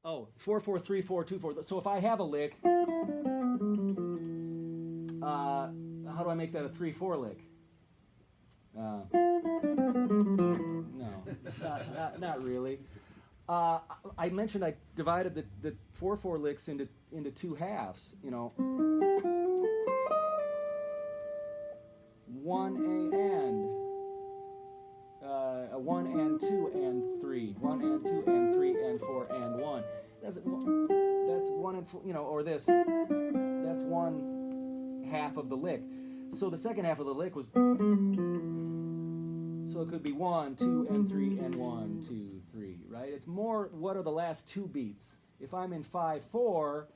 Oh, 4/4, 3/4, 2/4. So if I have a lick, how do I make that a 3/4 lick? No, not really. I mentioned I divided the 4/4 licks into two halves. You know, one a one and two and three, one and two and three and four and one. That's one and four, you know, or this. That's one half of the lick. So the second half of the lick was. So it could be 1, 2, and 3, and 1, 2, 3, right? It's more what are the last two beats. If I'm in 5/4,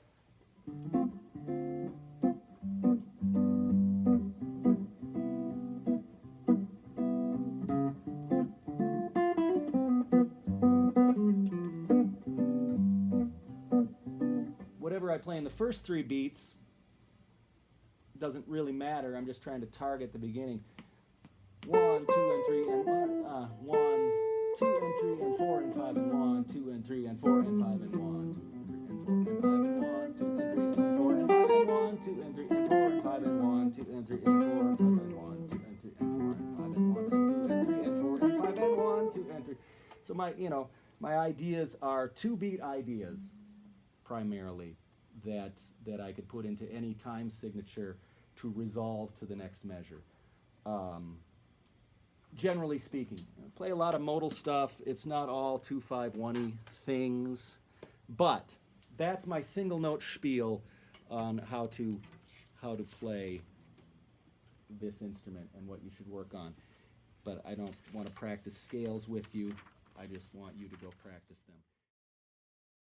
whatever I play in the first three beats doesn't really matter. I'm just trying to target the beginning. 1, 2, and 3, and 1, 2, and 3, and 4, and 5, and 1, 2, and 3, and 4, and 5, and 1, 2, and 3, and 4, and 5, and 1, 2, and 3, and 4, and 5, and 1, 2, and 3, and 4, and 5, and 1, 2, and 3, and 4, and 5, and 1, 2, and 3, and 4, and 5, and 1, and 2, and 3, and 4, and 5, and 1, 2, and 3. So my ideas are 2-beat ideas, primarily, that I could put into any time signature to resolve to the next measure. Generally speaking, play a lot of modal stuff. It's not all 2-5-1-y things, but that's my single note spiel on how to play this instrument and what you should work on. But I don't want to practice scales with you. I just want you to go practice them.